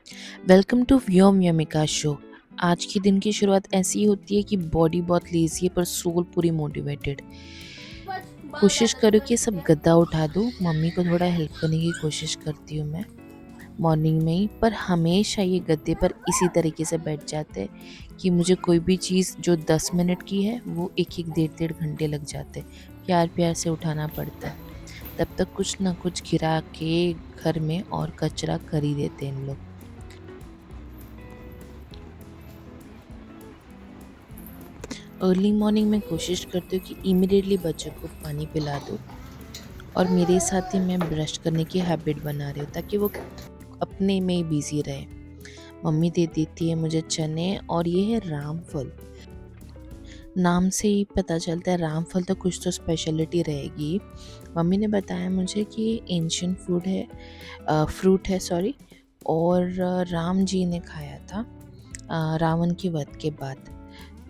Welcome to Vyom Yamika show. आज के दिन की शुरुआत ऐसी ही होती है कि बॉडी बहुत लेजी है पर सोल पूरी मोटिवेटेड। कोशिश करो कि सब गद्दा उठा दो। मम्मी को थोड़ा हेल्प करने की कोशिश करती हूँ मैं मॉर्निंग में ही, पर हमेशा ये गद्दे पर इसी तरीके से बैठ जाते हैं कि मुझे कोई भी चीज़ जो 10 मिनट की है वो एक एक डेढ़ डेढ़ घंटे लग जाते हैं। प्यार प्यार से उठाना पड़ता है। तब तक कुछ ना कुछ गिरा के घर में और कचरा कर ही देते हैं इन लोग। अर्ली मॉर्निंग में कोशिश करती हूँ कि इमीडिएटली बच्चों को पानी पिला दूँ और मेरे साथ ही मैं ब्रश करने की हैबिट बना रही हूँ ताकि वो अपने में ही बिजी रहे। मम्मी दे देती है मुझे चने और ये है रामफल। नाम से ही पता चलता है रामफल तो कुछ तो स्पेशलिटी रहेगी। मम्मी ने बताया मुझे कि ये एंशियंट फूड है, फ्रूट है सॉरी। और राम जी ने खाया था रावण के वध के बाद,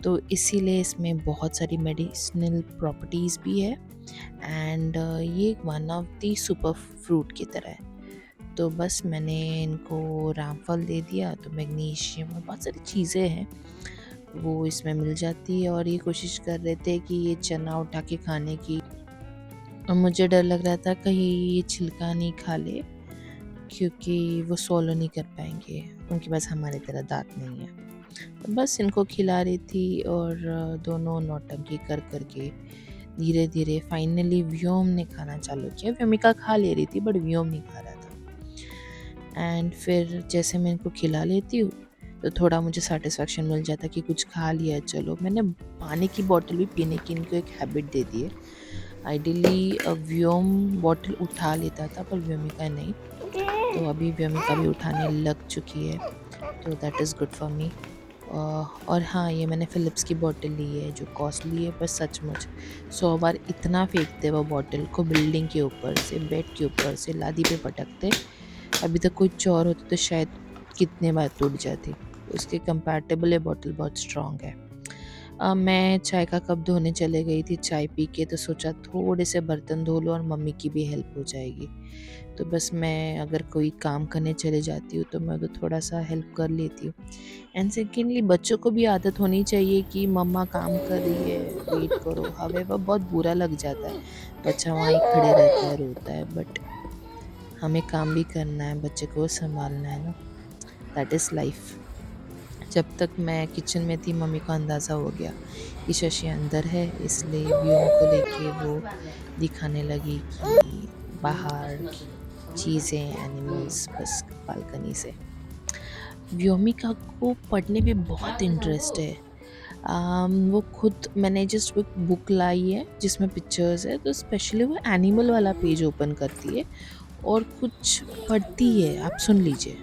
तो इसीलिए इसमें बहुत सारी मेडिसिनल प्रॉपर्टीज़ भी है। एंड ये one of the super fruit की तरह है। तो बस मैंने इनको रामफल दे दिया तो मैग्नीशियम और बहुत सारी चीज़ें हैं वो इसमें मिल जाती है। और ये कोशिश कर रहे थे कि ये चना उठा के खाने की, और मुझे डर लग रहा था कहीं ये छिलका नहीं खा ले क्योंकि वो सोलो नहीं कर पाएंगे, उनके पास हमारी तरह दांत नहीं है। तो बस इनको खिला रही थी और दोनों नौटंकी कर करके धीरे धीरे फाइनली व्योम ने खाना चालू किया। व्योमिका खा ले रही थी बट व्योम नहीं खा रहा था। एंड फिर जैसे मैं इनको खिला लेती हूँ तो थोड़ा मुझे सेटिस्फेक्शन मिल जाता कि कुछ खा लिया। चलो, मैंने पानी की बोतल भी पीने की इनको एक हैबिट दे दी है। आइडियली व्योम बॉटल उठा लेता था पर व्योमिका नहीं, तो अभी व्योमिका भी उठाने लग चुकी है, तो that is good for me. और हाँ, ये मैंने फ़िलिप्स की बॉटल ली है जो कॉस्टली है पर सचमुच 100 बार इतना फेंकते वो बॉटल को बिल्डिंग के ऊपर से, बेड के ऊपर से, लादी पे पटकते। अभी तक कोई चोर होती तो शायद कितने बार टूट जाती। उसके कंपैरेटिबल ये बॉटल बहुत स्ट्रॉन्ग है। मैं चाय का कप धोने चले गई थी चाय पी के, तो सोचा थोड़े से बर्तन धो लो और मम्मी की भी हेल्प हो जाएगी। तो बस मैं अगर कोई काम करने चले जाती हूँ तो मैं उधर थोड़ा सा हेल्प कर लेती हूँ। एंड सेकेंडली बच्चों को भी आदत होनी चाहिए कि मम्मा काम कर रही है, वेट करो। हवे वह बहुत बुरा लग जाता है, बच्चा वहाँ ही खड़े रहता है, रोता है, बट हमें काम भी करना है, बच्चे को संभालना है ना। That is life. जब तक मैं किचन में थी मम्मी को अंदाज़ा हो गया कि शशि अंदर है, इसलिए व्योम को लेके वो दिखाने लगी कि बाहर की चीज़ें, एनिमल्स बस बालकनी से। व्योमिका को पढ़ने में बहुत इंटरेस्ट है। वो खुद, मैंने जस्ट एक बुक लाई है जिसमें पिक्चर्स है, तो स्पेशली वो एनिमल वाला पेज ओपन करती है और कुछ पढ़ती है। आप सुन लीजिए।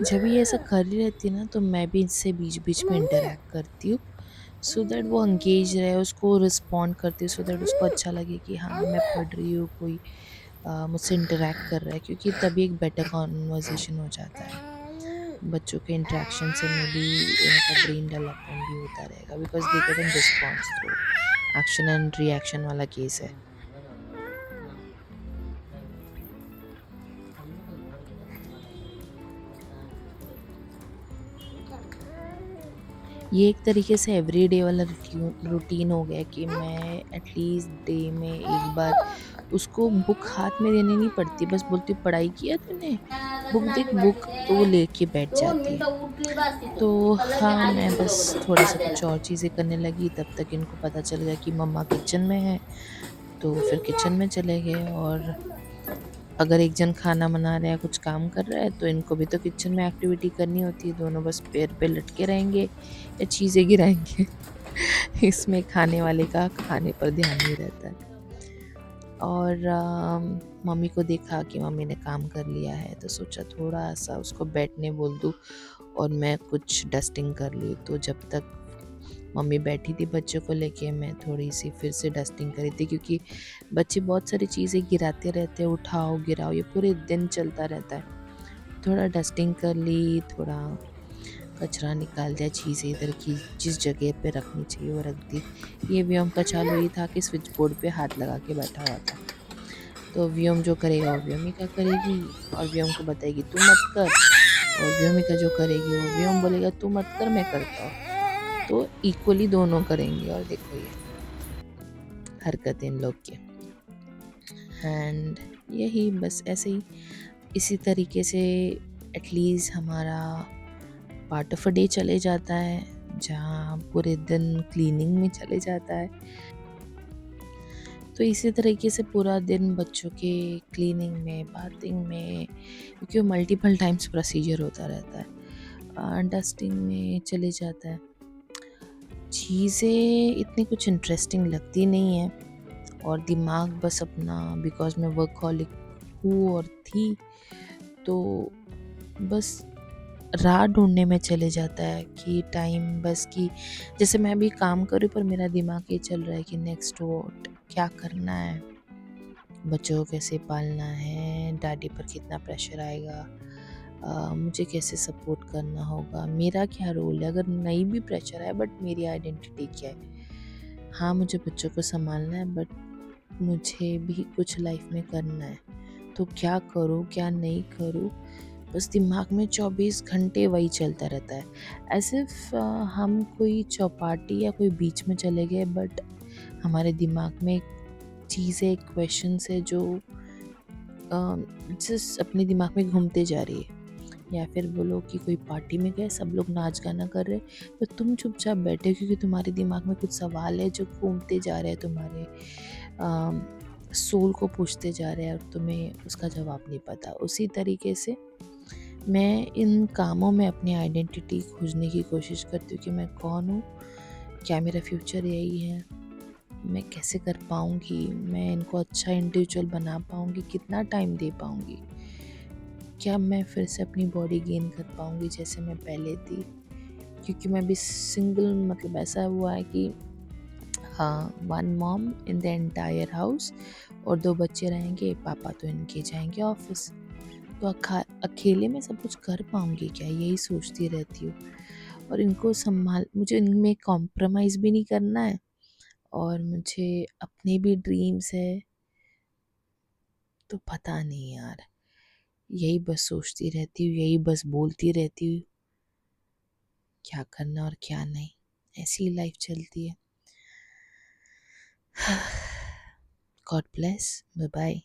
जब ये ऐसा कर रही रहती है ना तो मैं भी इससे बीच बीच में इंटरेक्ट करती हूँ, सो दैट वो एंगेज रहे, उसको रिस्पॉन्ड करती हूँ, सो दैट उसको अच्छा लगे कि हाँ मैं पढ़ रही हूँ, कोई मुझसे इंटरेक्ट कर रहा है, क्योंकि तभी एक बेटर कॉन्वर्जेशन हो जाता है। बच्चों के इंटरेक्शन से में भी उनका ब्रेन डेवलपमेंट भी होता रहेगा, because they get an response through action and reaction वाला केस है। ये एक तरीके से एवरीडे वाला रूटीन हो गया कि मैं एटलीस्ट डे में एक बार उसको बुक हाथ में देनी नहीं पड़ती, बस बोलती हूँ पढ़ाई किया तूने, बुक देख बुक, तो वो लेके बैठ जाती है। तो हाँ, मैं बस थोड़ा सा कुछ और चीज़ें करने लगी, तब तक इनको पता चल गया कि मम्मा किचन में है, तो फिर किचन में चले गए। और अगर एक जन खाना बना रहा है, कुछ काम कर रहा है, तो इनको भी तो किचन में एक्टिविटी करनी होती है। दोनों बस पैर पे लटके रहेंगे या चीज़ें गिराएंगे। इसमें खाने वाले का खाने पर ध्यान नहीं रहता है। और मम्मी को देखा कि मम्मी ने काम कर लिया है, तो सोचा थोड़ा सा उसको बैठने बोल दूँ और मैं कुछ डस्टिंग कर ली। तो जब तक मम्मी बैठी थी बच्चों को लेके, मैं थोड़ी सी फिर से डस्टिंग करी थी, क्योंकि बच्चे बहुत सारी चीज़ें गिराते रहते हैं, उठाओ गिराओ, ये पूरे दिन चलता रहता है। थोड़ा डस्टिंग कर ली, थोड़ा कचरा निकाल दिया, चीज़ें इधर की जिस जगह पे रखनी चाहिए वो रख दी। ये व्योम का चालू ये था कि स्विच बोर्ड पे हाथ लगा के बैठा हुआ था। तो व्योम जो करेगा वो व्योमिका करेगी, और व्योम को बताएगी तू मत कर, और व्योमिका जो करेगी वो व्योम बोलेगा तू मत कर, मैं करता हूँ। तो इक्वली दोनों करेंगे। और देखो ये हरकत इन लोग की। एंड यही बस ऐसे ही इसी तरीके से एटलीस्ट हमारा पार्ट ऑफ अ डे चले जाता है, जहाँ पूरे दिन क्लीनिंग में चले जाता है। तो इसी तरीके से पूरा दिन बच्चों के क्लीनिंग में, बाथिंग में, क्योंकि वो मल्टीपल टाइम्स प्रोसीजर होता रहता है, डस्टिंग में चले जाता है। चीज़ें इतनी कुछ इंटरेस्टिंग लगती नहीं है, और दिमाग बस अपना, बिकॉज मैं वर्कहॉलिक हूँ और थी, तो बस राह ढूँढने में चले जाता है कि टाइम बस कि जैसे मैं अभी काम कर रही हूँ, पर मेरा दिमाग ये चल रहा है कि नेक्स्ट व्हाट, क्या करना है, बच्चों को कैसे पालना है, डैडी पर कितना प्रेशर आएगा, मुझे कैसे सपोर्ट करना होगा, मेरा क्या रोल है, अगर नहीं भी प्रेशर आए बट मेरी आइडेंटिटी क्या है। हाँ, मुझे बच्चों को संभालना है, बट मुझे भी कुछ लाइफ में करना है। तो क्या करूँ, क्या नहीं करूँ, बस दिमाग में 24 घंटे वही चलता रहता है। ऐसे हम कोई चौपाटी या कोई बीच में चले गए, बट हमारे दिमाग में चीज़ें, क्वेश्चंस है जो जिस अपने दिमाग में घूमते जा रही है। या फिर बोलो कि कोई पार्टी में गए, सब लोग नाच गाना कर रहे, तो तुम चुपचाप बैठे, क्योंकि तुम्हारे दिमाग में कुछ सवाल है जो घूमते जा रहे हैं, तुम्हारे सोल को पूछते जा रहे हैं, और तुम्हें उसका जवाब नहीं पता। उसी तरीके से मैं इन कामों में अपनी आइडेंटिटी खोजने की कोशिश करती हूँ कि मैं कौन हूँ, क्या मेरा फ्यूचर यही है, मैं कैसे कर पाऊँगी, मैं इनको अच्छा इंडिविजुअल बना पाऊँगी, कितना टाइम दे पाऊँगी, क्या मैं फिर से अपनी बॉडी गेन कर पाऊँगी जैसे मैं पहले थी। क्योंकि मैं भी सिंगल, मतलब ऐसा हुआ है कि हाँ, one mom in the entire house, और 2 बच्चे रहेंगे, पापा तो इनके जाएंगे ऑफिस, तो अकेले में सब कुछ कर पाऊँगी क्या, यही सोचती रहती हूँ। और इनको मुझे इनमें कॉम्प्रोमाइज़ भी नहीं करना है, और मुझे अपने भी ड्रीम्स है। तो पता नहीं यार, यही बस सोचती रहती हूँ, यही बस बोलती रहती हूँ, क्या करना और क्या नहीं, ऐसी ही लाइफ चलती है। God bless, bye bye.